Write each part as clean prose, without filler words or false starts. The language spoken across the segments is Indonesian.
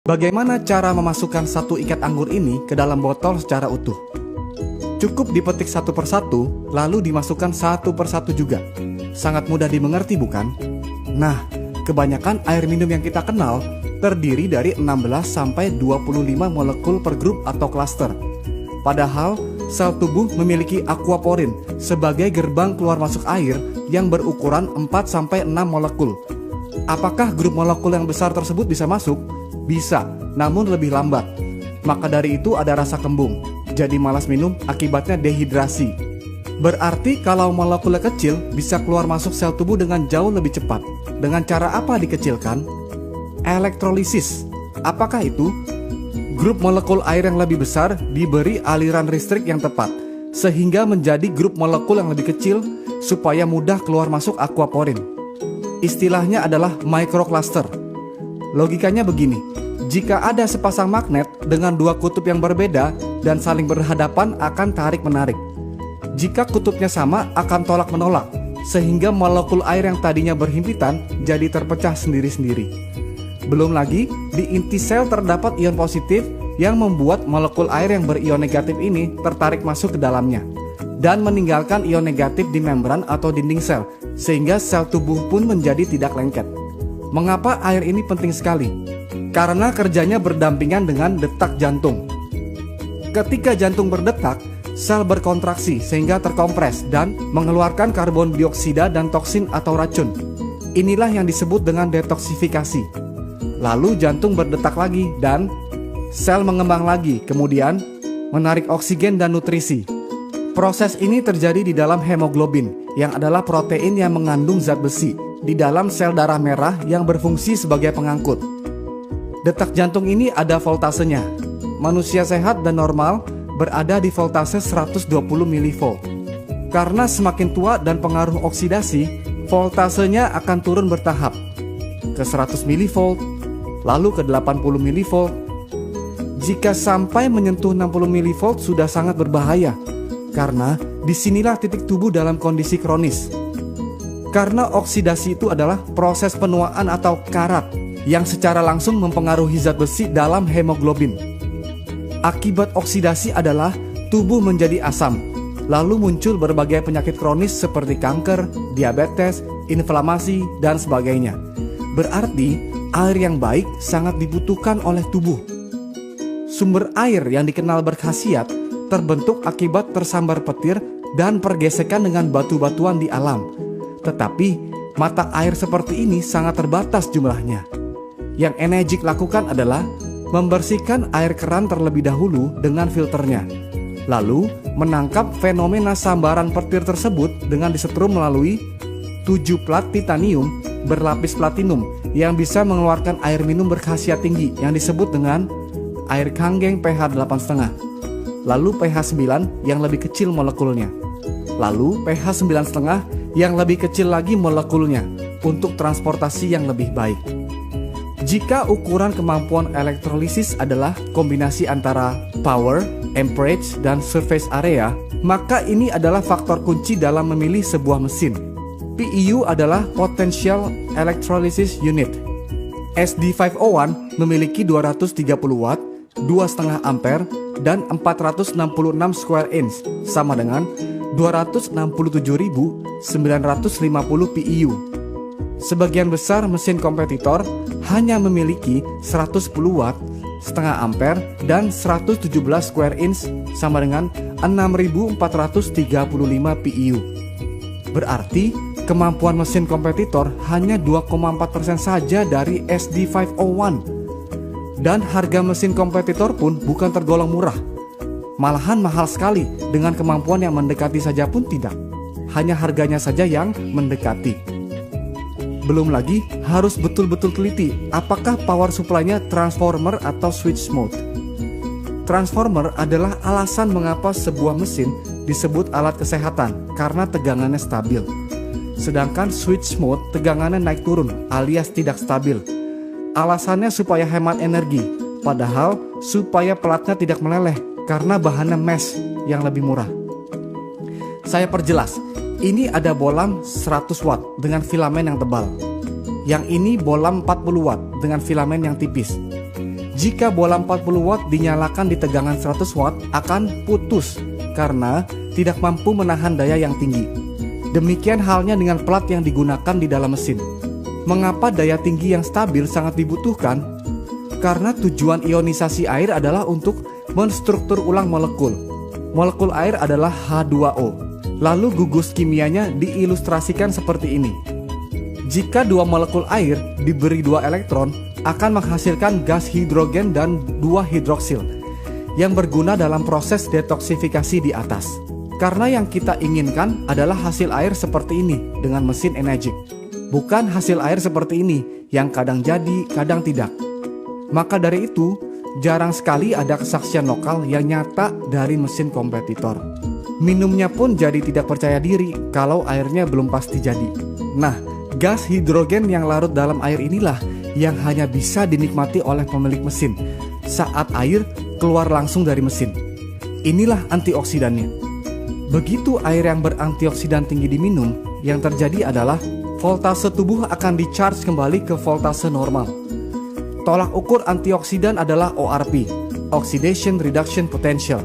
Bagaimana cara memasukkan satu ikat anggur ini ke dalam botol secara utuh? Cukup dipetik satu persatu, lalu dimasukkan satu persatu juga. Sangat mudah dimengerti bukan? Nah, kebanyakan air minum yang kita kenal terdiri dari 16 sampai 25 molekul per grup atau klaster. Padahal, sel tubuh memiliki aquaporin sebagai gerbang keluar masuk air yang berukuran 4 sampai 6 molekul. Apakah grup molekul yang besar tersebut bisa masuk? Bisa, namun lebih lambat. Maka dari itu ada rasa kembung, jadi malas minum akibatnya dehidrasi. Berarti kalau molekulnya kecil bisa keluar masuk sel tubuh dengan jauh lebih cepat. Dengan cara apa dikecilkan? Elektrolisis. Apakah itu? Grup molekul air yang lebih besar diberi aliran listrik yang tepat, sehingga menjadi grup molekul yang lebih kecil supaya mudah keluar masuk aquaporin. Istilahnya adalah microcluster. Logikanya begini, jika ada sepasang magnet dengan dua kutub yang berbeda dan saling berhadapan akan tarik-menarik. Jika kutubnya sama akan tolak-menolak, sehingga molekul air yang tadinya berhimpitan jadi terpecah sendiri-sendiri. Belum lagi, di inti sel terdapat ion positif yang membuat molekul air yang berion negatif ini tertarik masuk ke dalamnya dan meninggalkan ion negatif di membran atau dinding sel, sehingga sel tubuh pun menjadi tidak lengket. Mengapa air ini penting sekali? Karena kerjanya berdampingan dengan detak jantung. Ketika jantung berdetak, sel berkontraksi sehingga terkompres dan mengeluarkan karbon dioksida dan toksin atau racun. Inilah yang disebut dengan detoksifikasi. Lalu jantung berdetak lagi dan sel mengembang lagi, kemudian menarik oksigen dan nutrisi. Proses ini terjadi di dalam hemoglobin, yang adalah protein yang mengandung zat besi di dalam sel darah merah yang berfungsi sebagai pengangkut. Detak jantung ini ada voltasenya. Manusia sehat dan normal berada di voltase 120 mV. Karena semakin tua dan pengaruh oksidasi, voltasenya akan turun bertahap ke 100 mV, lalu ke 80 mV. Jika sampai menyentuh 60 mV sudah sangat berbahaya, karena disinilah titik tubuh dalam kondisi kronis. Karena oksidasi itu adalah proses penuaan atau karat yang secara langsung mempengaruhi zat besi dalam hemoglobin. Akibat oksidasi adalah tubuh menjadi asam, lalu muncul berbagai penyakit kronis seperti kanker, diabetes, inflamasi, dan sebagainya. Berarti air yang baik sangat dibutuhkan oleh tubuh. Sumber air yang dikenal berkhasiat terbentuk akibat tersambar petir dan pergesekan dengan batu-batuan di alam. Tetapi mata air seperti ini sangat terbatas jumlahnya. Yang Enegic lakukan adalah membersihkan air keran terlebih dahulu dengan filternya, lalu menangkap fenomena sambaran petir tersebut dengan disetrum melalui 7 plat titanium berlapis platinum yang bisa mengeluarkan air minum berkhasiat tinggi yang disebut dengan air kanggeng pH 8,5, lalu pH 9 yang lebih kecil molekulnya, lalu pH 9,5 yang lebih kecil lagi molekulnya untuk transportasi yang lebih baik. Jika ukuran kemampuan elektrolisis adalah kombinasi antara power, amperage, dan surface area, maka ini adalah faktor kunci dalam memilih sebuah mesin. PEU adalah Potential Electrolysis Unit. SD501 memiliki 230 watt, 2,5 ampere, dan 466 square inch, sama dengan 267.950 PEU. Sebagian besar mesin kompetitor hanya memiliki 110 watt, setengah ampere, dan 117 square inch, sama dengan 6.435 PEU. Berarti kemampuan mesin kompetitor hanya 2,4% saja dari SD501. Dan harga mesin kompetitor pun bukan tergolong murah. Malahan mahal sekali, dengan kemampuan yang mendekati saja pun tidak. Hanya harganya saja yang mendekati. Belum lagi harus betul-betul teliti apakah power supply-nya transformer atau switch mode. Transformer adalah alasan mengapa sebuah mesin disebut alat kesehatan karena tegangannya stabil. Sedangkan switch mode tegangannya naik turun alias tidak stabil. Alasannya supaya hemat energi, padahal supaya pelatnya tidak meleleh karena bahannya mesh yang lebih murah. Saya perjelas, ini ada bolam 100 watt dengan filamen yang tebal. Yang ini bolam 40 watt dengan filamen yang tipis. Jika bola 40 watt dinyalakan di tegangan 100 watt akan putus karena tidak mampu menahan daya yang tinggi. Demikian halnya dengan plat yang digunakan di dalam mesin. Mengapa daya tinggi yang stabil sangat dibutuhkan? Karena tujuan ionisasi air adalah untuk menstruktur ulang molekul. Molekul air adalah H2O. Lalu gugus kimianya diilustrasikan seperti ini. Jika dua molekul air diberi 2 elektron, akan menghasilkan gas hidrogen dan 2 hidroksil yang berguna dalam proses detoksifikasi di atas. Karena yang kita inginkan adalah hasil air seperti ini dengan mesin Enegic, bukan hasil air seperti ini yang kadang jadi, kadang tidak. Maka dari itu, jarang sekali ada kesaksian lokal yang nyata dari mesin kompetitor. Minumnya pun jadi tidak percaya diri kalau airnya belum pasti jadi. Nah, gas hidrogen yang larut dalam air inilah yang hanya bisa dinikmati oleh pemilik mesin saat air keluar langsung dari mesin. Inilah antioksidannya. Begitu air yang berantioksidan tinggi diminum, yang terjadi adalah voltase tubuh akan di-charge kembali ke voltase normal. Tolak ukur antioksidan adalah ORP, Oxidation Reduction Potential.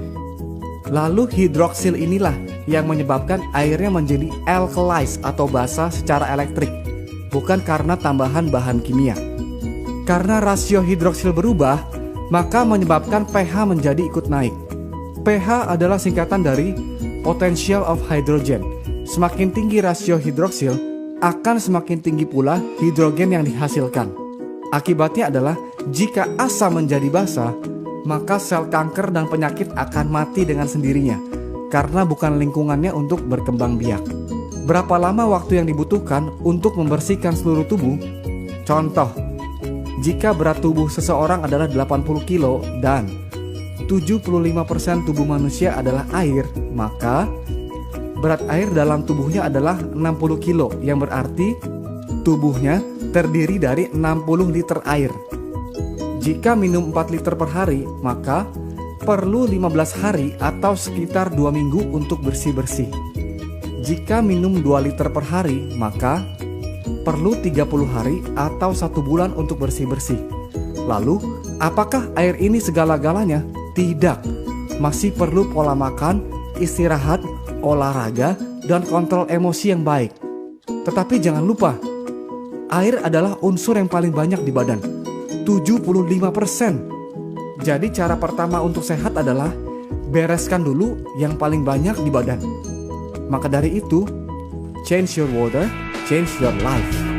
Lalu hidroksil inilah yang menyebabkan airnya menjadi alkalized atau basa secara elektrik, bukan karena tambahan bahan kimia. Karena rasio hidroksil berubah, maka menyebabkan pH menjadi ikut naik. pH adalah singkatan dari potential of hydrogen. Semakin tinggi rasio hidroksil, akan semakin tinggi pula hidrogen yang dihasilkan. Akibatnya adalah jika asam menjadi basa, maka sel kanker dan penyakit akan mati dengan sendirinya karena bukan lingkungannya untuk berkembang biak. Berapa lama waktu yang dibutuhkan untuk membersihkan seluruh tubuh? Contoh, jika berat tubuh seseorang adalah 80 kilo dan 75% tubuh manusia adalah air, maka berat air dalam tubuhnya adalah 60 kilo, yang berarti tubuhnya terdiri dari 60 liter air. Jika minum 4 liter per hari, maka perlu 15 hari atau sekitar 2 minggu untuk bersih-bersih. Jika minum 2 liter per hari, maka perlu 30 hari atau 1 bulan untuk bersih-bersih. Lalu, apakah air ini segala-galanya? Tidak. Masih perlu pola makan, istirahat, olahraga, dan kontrol emosi yang baik. Tetapi jangan lupa, air adalah unsur yang paling banyak di badan, 75%. Jadi cara pertama untuk sehat adalah bereskan dulu yang paling banyak di badan. Maka dari itu, change your water, change your life.